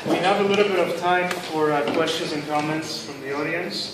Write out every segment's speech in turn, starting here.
We have a little bit of time for questions and comments from the audience.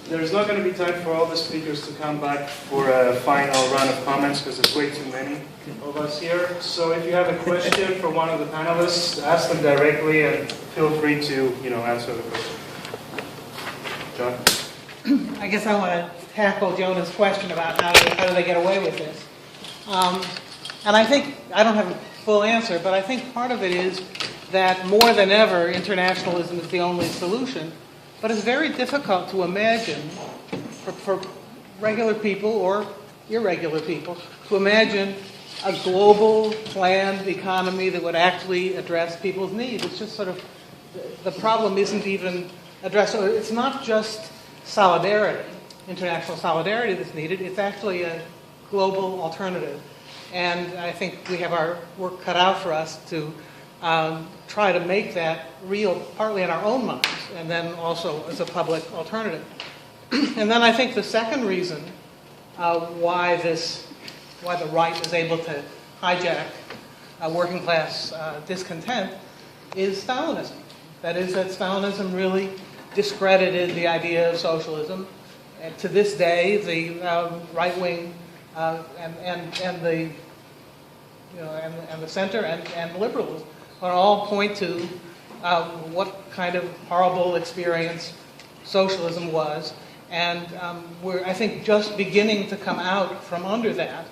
There's not going to be time for all the speakers to come back for a final round of comments because there's way too many of us here. So if you have a question for one of the panelists, ask them directly and feel free to, answer the question. John? I guess I want to tackle Jonah's question about how do they get away with this. And I think, I don't have a full answer, but I think part of it is that more than ever, internationalism is the only solution. But it's very difficult to imagine, for regular people or irregular people, to imagine a global planned economy that would actually address people's needs. It's just sort of, the problem isn't even addressed. So it's not just solidarity, international solidarity that's needed. It's actually a global alternative. And I think we have our work cut out for us to try to make that real, partly in our own minds, and then also as a public alternative. And then I think the second reason why the right is able to hijack working class discontent is Stalinism. That is, that Stalinism really discredited the idea of socialism. And to this day, the right wing and the center and liberals all point to what kind of horrible experience socialism was, and we're, I think, just beginning to come out from under that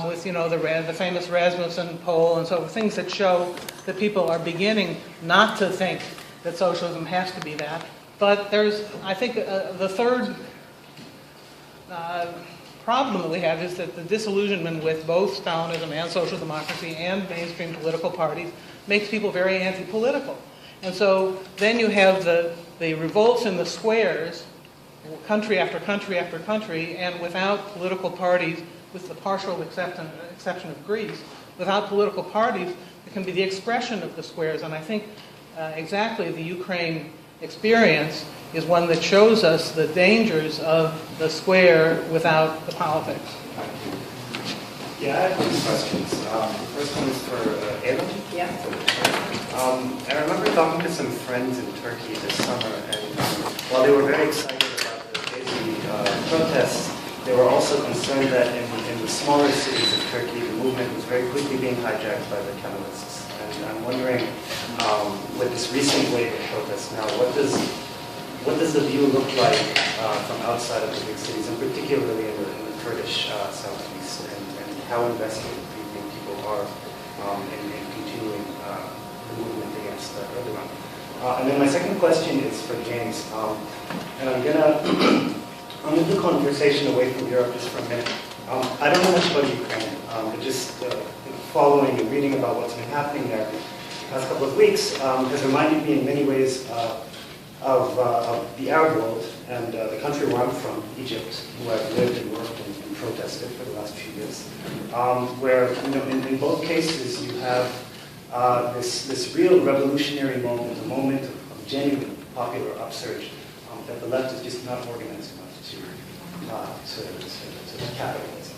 with the famous Rasmussen poll and so things that show that people are beginning not to think that socialism has to be that. But there's, I think, the third problem that we have is that the disillusionment with both Stalinism and social democracy and mainstream political parties makes people very anti-political. And so then you have the revolts in the squares, country after country after country, and without political parties, with the partial exception of Greece, without political parties, it can be the expression of the squares. And I think exactly the Ukraine experience is one that shows us the dangers of the square without the politics. Yeah, I have two questions. The first one is for Eva. Yeah. I remember talking to some friends in Turkey this summer, and while they were very excited about the protests, they were also concerned that in the smaller cities of Turkey, the movement was very quickly being hijacked by the Kemalists. And I'm wondering, with this recent wave of protests now, what does the view look like from outside of the big cities, and particularly in the Kurdish southeast, and how invested do you think people are in continuing the movement against Erdogan? And then my second question is for James, and I'm gonna move the conversation away from Europe just for a minute. I don't know much about Ukraine, but just following and reading about what's been happening there the past couple of weeks has reminded me in many ways of the Arab world and the country where I'm from, Egypt, where I've lived and worked and protested for the last few years, where in both cases you have this real revolutionary moment, a moment of genuine popular upsurge that the left is just not organized enough to capitalize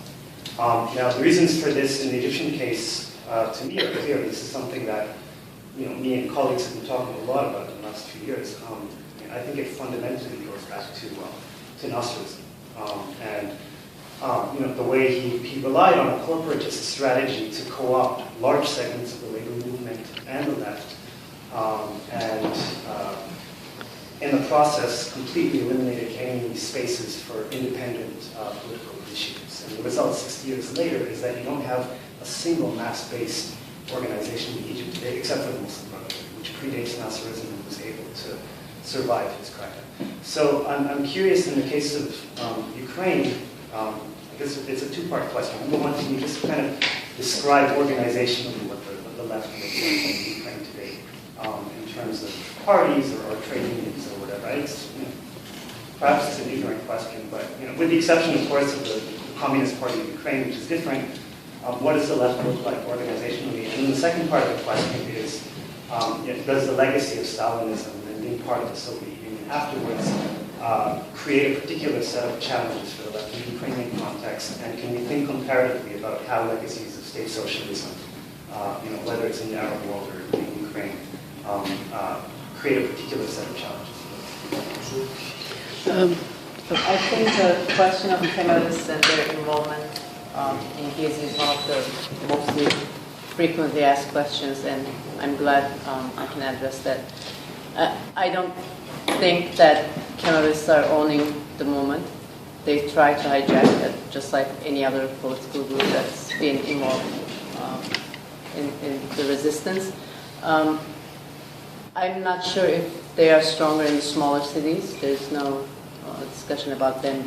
on. Now, the reasons for this in the Egyptian case, to me, are clear. This is something that me and colleagues have been talking a lot about in the last few years. I think it fundamentally goes back to Nasserism. The way he relied on a corporatist strategy to co-opt large segments of the labor movement and the left, and in the process completely eliminated any spaces for independent political issues. And the result 60 years later is that you don't have a single mass-based organization in Egypt today, except for the Muslim Brotherhood, which predates Nasserism and was able to survive his crackdown. So I'm curious in the case of Ukraine, I guess it's a two-part question. Number one, can you just kind of describe organizationally what the left looks like in Ukraine today, in terms of parties or trade unions or whatever? Perhaps it's an ignorant question, but with the exception, of course, of the Communist Party of Ukraine, which is different, what does the left look like organizationally? And then the second part of the question is, does the legacy of Stalinism and being part of the Soviet Union afterwards create a particular set of challenges for the left in the Ukrainian context? And can we think comparatively about how legacies of state socialism, whether it's in the Arab world or in Ukraine, create a particular set of challenges. I think the question of Kemalist and their involvement in Gezi is one of the mostly frequently asked questions, and I'm glad I can address that. I don't think that Kemalists are owning the movement. They try to hijack it, just like any other political group that's been involved in the resistance. I'm not sure if they are stronger in the smaller cities. There's no discussion about them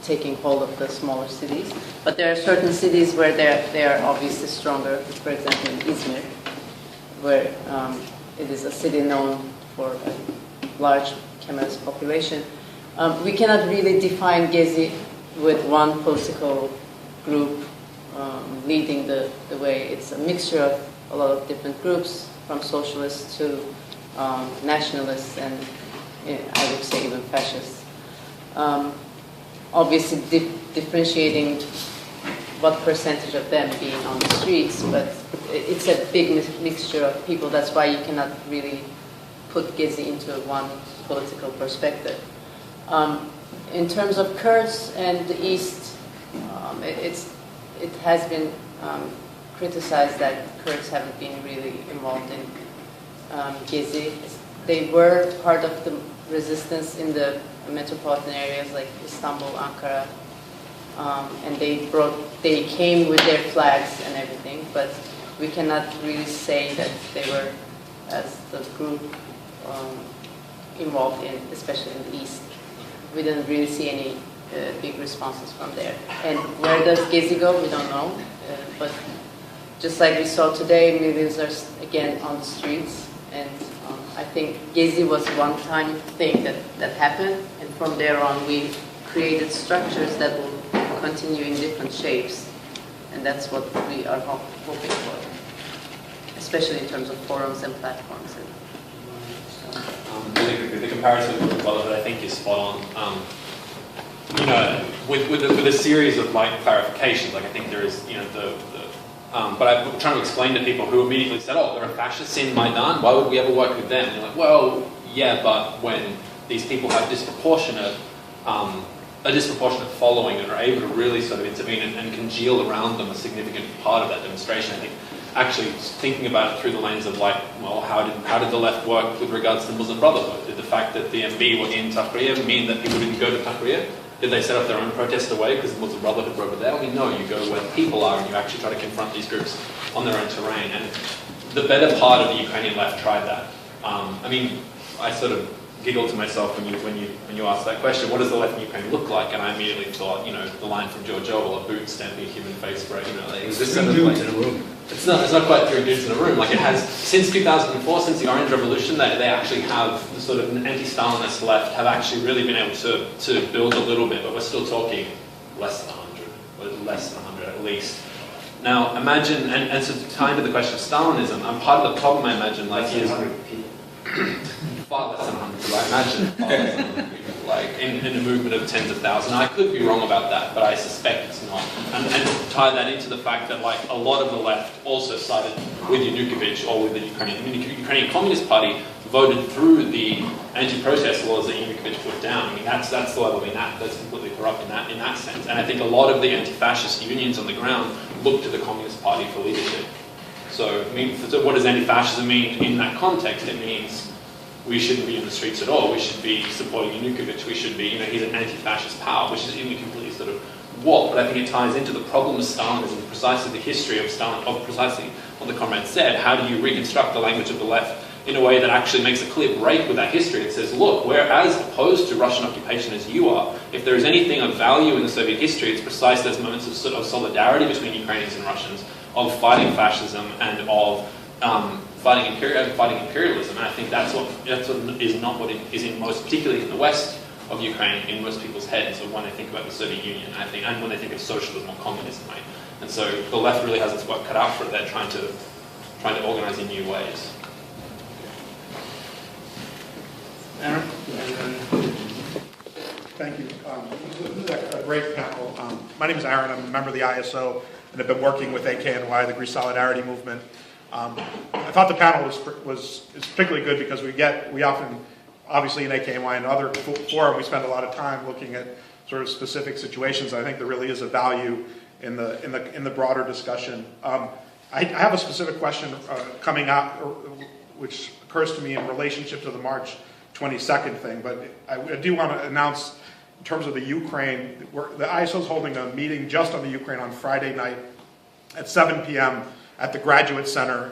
taking hold of the smaller cities. But there are certain cities where they are obviously stronger. For example, in Izmir, where it is a city known for a large Kemalist population. We cannot really define Gezi with one political group leading the way. It's a mixture of a lot of different groups, from socialists to nationalists and I would say even fascists. Obviously differentiating what percentage of them being on the streets, but it's a big mixture of people. That's why you cannot really put Gezi into one political perspective. In terms of Kurds and the East, it has been criticized that Kurds haven't been really involved in Gezi. They were part of the resistance in the metropolitan areas like Istanbul, Ankara, and they came with their flags and everything, but we cannot really say that they were, as the group, involved in, especially in the East. We didn't really see any big responses from there. And where does Gezi go? We don't know. But just like we saw today, millions are again on the streets. And I think Gezi was a one-time thing that happened. And from there on, we created structures that will continue in different shapes. And that's what we are hoping for, especially in terms of forums and platforms. Really quickly, the comparison with Brotherhood I think is spot on. You know, with a series of like clarifications, like I think there is, you know, but I'm trying to explain to people who immediately said, "Oh, there are fascists in Maidan. Why would we ever work with them?" And they're like, "Well, yeah, but when these people have a disproportionate following and are able to really sort of intervene and congeal around them a significant part of that demonstration, I think." Actually thinking about it through the lens of like, well, how did the left work with regards to the Muslim Brotherhood? Did the fact that the MB were in Tahrir mean that people didn't go to Tahrir? Did they set up their own protest away because the Muslim Brotherhood were over there? I mean, no, you go where people are and you actually try to confront these groups on their own terrain. And the better part of the Ukrainian left tried that. I mean, I sort of giggled to myself when you asked that question. What does the left in Ukraine look like? And I immediately thought, you know, the line from George Orwell, a boot stamping a human face for it. You know, like, is this sort of like, in a room? It's not quite 3 dudes in a room. Like it has, since 2004, since the Orange Revolution, they actually have the sort of anti-Stalinist left have actually really been able to build a little bit, but we're still talking less than 100 at least. Now imagine, and so to tie into the question of Stalinism, and part of the problem I imagine like is far less than 100, but I imagine far less than 100 people, like in a movement of tens of thousands. I could be wrong about that, but I suspect it's not. And tie that into the fact that like a lot of the left also sided with Yanukovych or with the Ukrainian Communist Party, voted through the anti-protest laws that Yanukovych put down. I mean, that's the level. I mean, that's completely corrupt in that sense. And I think a lot of the anti-fascist unions on the ground look to the Communist Party for leadership. So, I mean, so what does anti-fascism mean in that context? It means we shouldn't be in the streets at all. We should be supporting Yanukovych. We should be, you know, he's an anti-fascist power, which is even completely sort of warped. But I think it ties into the problem of Stalinism, precisely the history of Stalin, of precisely what the comrade said. How do you reconstruct the language of the left in a way that actually makes a clear break with that history? It says, look, we're as opposed to Russian occupation as you are. If there is anything of value in the Soviet history, it's precisely those moments of sort of solidarity between Ukrainians and Russians, of fighting fascism and of fighting imperialism. And I think that's what is not what it is in most, particularly in the west of Ukraine, in most people's heads, or when they think about the Soviet Union, I think, and when they think of socialism or communism, right? And so the left really has its work cut out for it. They're trying to organize in new ways. Aaron? Thank you. This is a great panel. My name is Aaron. I'm a member of the ISO and have been working with AKNY, the Greece Solidarity Movement, I thought the panel is particularly good because we often, obviously in AKNY and other forum, we spend a lot of time looking at sort of specific situations. I think there really is a value in the broader discussion. I have a specific question coming out, which occurs to me in relationship to the March 22nd thing, but I do want to announce in terms of the Ukraine, the ISO is holding a meeting just on the Ukraine on Friday night at 7 p.m. at the Graduate Center.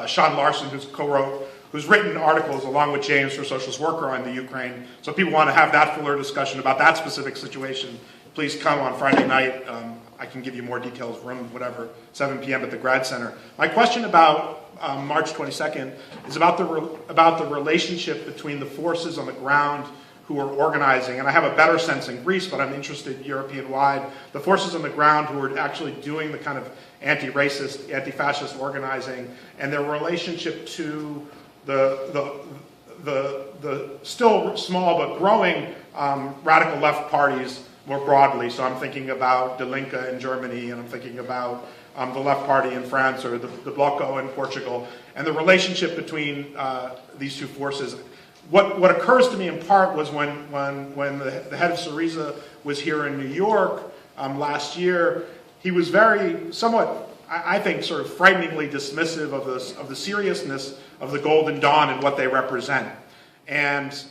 Sean Larson, who's written articles along with James for Socialist Worker on the Ukraine. So if people want to have that fuller discussion about that specific situation, please come on Friday night. I can give you more details, room, whatever, 7 p.m. at the Grad Center. My question about March 22nd is about the relationship between the forces on the ground who are organizing, and I have a better sense in Greece, but I'm interested European-wide, the forces on the ground who are actually doing the kind of anti-racist, anti-fascist organizing, and their relationship to the still small but growing radical left parties more broadly. So I'm thinking about Die Linke in Germany, and I'm thinking about the Left Party in France, or the Bloco in Portugal, and the relationship between these two forces. What occurs to me in part was when the head of Syriza was here in New York last year, he was somewhat, I think, sort of frighteningly dismissive of the seriousness of the Golden Dawn and what they represent. And,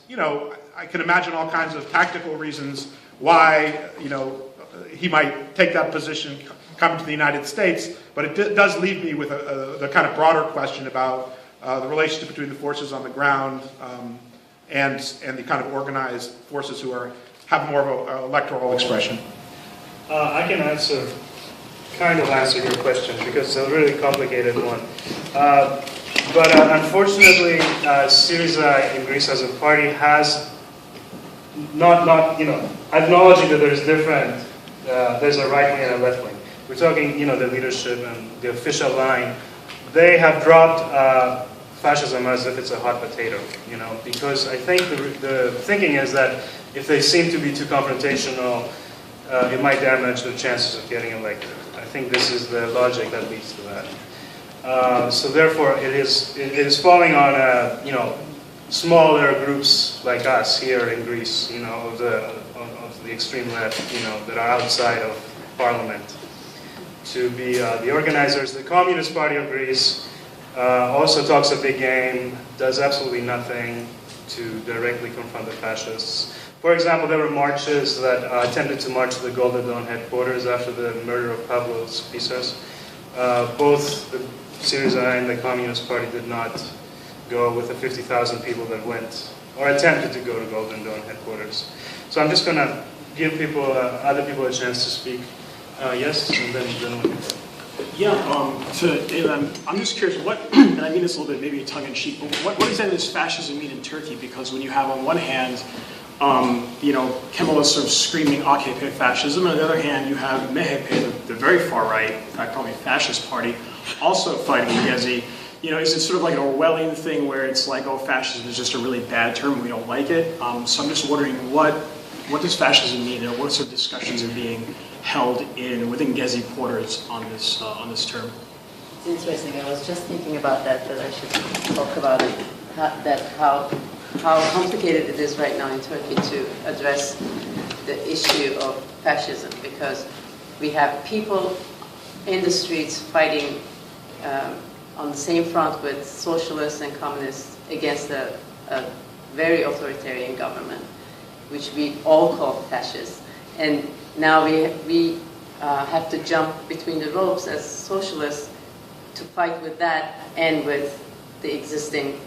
I can imagine all kinds of tactical reasons why, he might take that position coming to the United States, but it does leave me with the kind of broader question about the relationship between the forces on the ground and the kind of organized forces who have more of an electoral expression. I can answer your question because it's a really complicated one. But unfortunately, Syriza in Greece as a party has not acknowledging that there's a right wing and a left wing. We're talking, the leadership and the official line. They have dropped fascism as if it's a hot potato, because I think the thinking is that if they seem to be too confrontational, it might damage their chances of getting elected. I think this is the logic that leads to that. So therefore, it is falling on smaller groups like us here in Greece, of the extreme left, that are outside of parliament, to be the organizers. The Communist Party of Greece also talks a big game, does absolutely nothing to directly confront the fascists. For example, there were marches that attempted to march to the Golden Dawn headquarters after the murder of Pavlos Pisas. Both the Syriza and the Communist Party did not go with the 50,000 people that went, or attempted to go to Golden Dawn headquarters. So I'm just going to give other people a chance to speak. Yes, and then we can go. Yeah, I'm just curious, and I mean this a little bit maybe tongue-in-cheek, but what exactly does fascism mean in Turkey? Because when you have on one hand, Kemal sort of screaming AKP fascism, and on the other hand, you have MHP, the very far right, in fact probably fascist party, also fighting Gezi. Is it sort of like an Orwellian thing where it's like, oh, fascism is just a really bad term, we don't like it? So I'm just wondering, what does fascism mean, and what sort of discussions are being held within Gezi quarters on this term? It's interesting. I was just thinking about that I should talk about it. How complicated it is right now in Turkey to address the issue of fascism, because we have people in the streets fighting on the same front with socialists and communists against a very authoritarian government, which we all call fascist. And now we have to jump between the ropes as socialists to fight with that and with the existing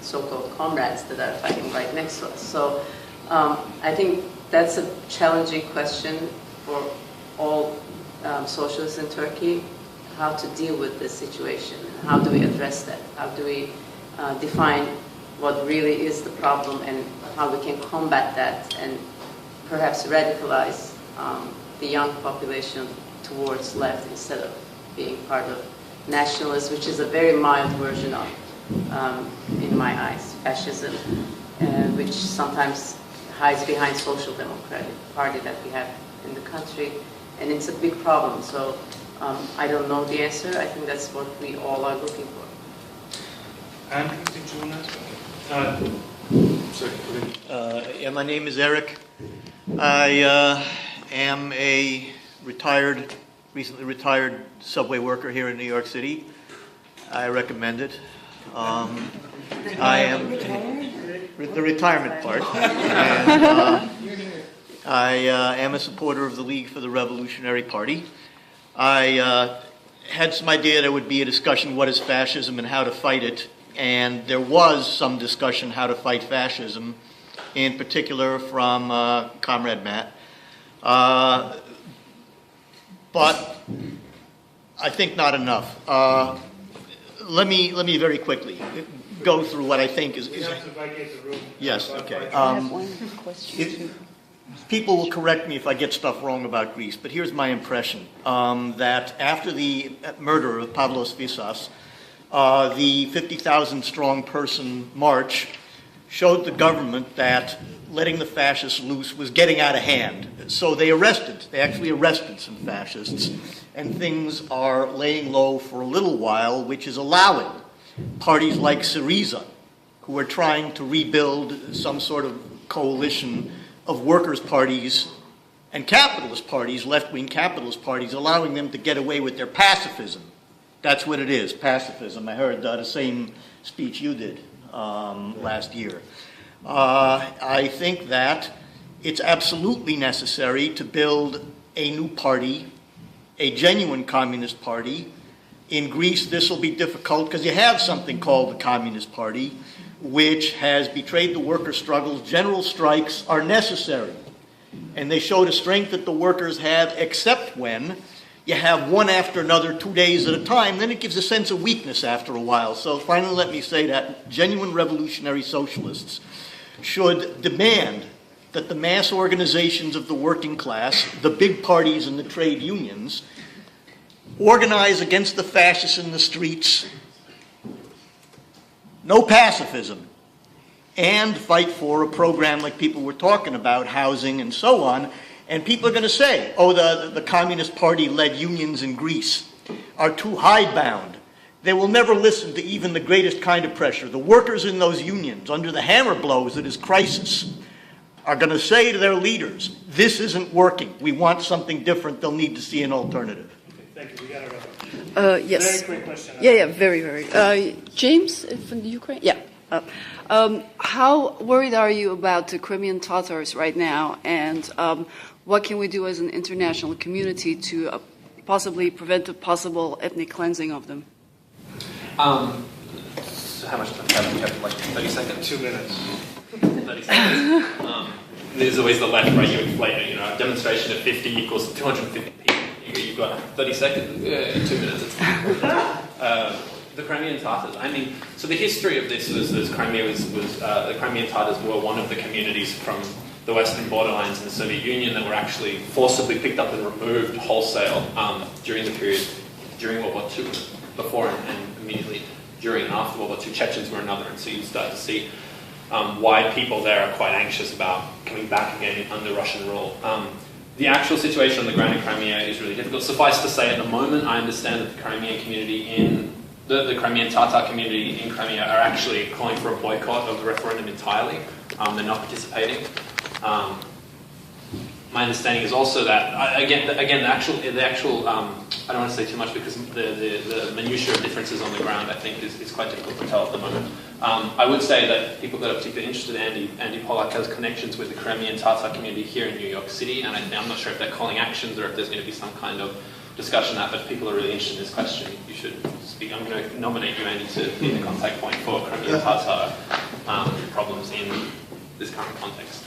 so-called comrades that are fighting right next to us. So I think that's a challenging question for all socialists in Turkey, how to deal with this situation. How do we address that? How do we define what really is the problem and how we can combat that and perhaps radicalize the young population towards left instead of being part of nationalism, which is a very mild version of, in my eyes, fascism, which sometimes hides behind social democratic party that we have in the country, and it's a big problem. So I don't know the answer. I think that's what we all are looking for. Andrew, did you want to ask? Sorry. Yeah, my name is Eric. I am a recently retired subway worker here in New York City. I recommend it. I am the retirement part. And, I am a supporter of the League for the Revolutionary Party. I had some idea there would be a discussion, what is fascism and how to fight it. And there was some discussion how to fight fascism, in particular from Comrade Matt. But I think not enough. Let me very quickly go through what I think is. We have to vacate the room. Yes, okay. I have one question. People will correct me if I get stuff wrong about Greece, but here's my impression, that after the murder of Pavlos Fyssas, the 50,000 strong person march showed the government that letting the fascists loose was getting out of hand. So they actually arrested some fascists, and things are laying low for a little while, which is allowing parties like Syriza, who are trying to rebuild some sort of coalition of workers' parties and capitalist parties, left-wing capitalist parties, allowing them to get away with their pacifism. That's what it is, pacifism. I heard the same speech you did last year. I think that it's absolutely necessary to build a new party, a genuine communist party. In Greece, this will be difficult because you have something called the Communist Party, which has betrayed the worker struggles. General strikes are necessary, and they show the strength that the workers have, except when you have one after another, 2 days at a time, then it gives a sense of weakness after a while. So finally, let me say that genuine revolutionary socialists should demand that the mass organizations of the working class, the big parties and the trade unions, organize against the fascists in the streets, no pacifism, and fight for a program like people were talking about, housing and so on. And people are going to say, oh, the Communist Party-led unions in Greece are too hidebound. They will never listen to even the greatest kind of pressure. The workers in those unions, under the hammer blows that is crisis, are going to say to their leaders, this isn't working. We want something different. They'll need to see an alternative. Okay, thank you. We got to wrap up. Yes. Very quick question. Yeah, very. James from the Ukraine? Yeah. How worried are you about the Crimean Tatars right now, and what can we do as an international community to possibly prevent a possible ethnic cleansing of them? So how much time do we have? Like 30 seconds? 2 minutes. 30 seconds. There's always the left, right? You inflate it. You know, a demonstration of 50 equals 250 people. You've got 30 seconds, 2 minutes. The Crimean Tatars. I mean, so the history of this was Crimea the Crimean Tatars were one of the communities from the western borderlines in the Soviet Union that were actually forcibly picked up and removed wholesale during the period during World War II, before and immediately during and after World War II. Chechens were another, and so you start to see why people there are quite anxious about coming back again under Russian rule. The actual situation on the ground in Crimea is really difficult. Suffice to say, at the moment, I understand that the Crimean community the Crimean Tatar community in Crimea are actually calling for a boycott of the referendum entirely. They're not participating. My understanding is also that the actual I don't want to say too much because the minutiae of differences on the ground I think is quite difficult to tell at the moment. I would say that people that are particularly interested, Andy Pollack has connections with the Crimean Tatar community here in New York City, and I'm not sure if they're calling actions or if there's going to be some kind of discussion that, but if people are really interested in this question, you should speak. I'm going to nominate you, Andy, to be the contact point for Crimean Tatar problems in this current context.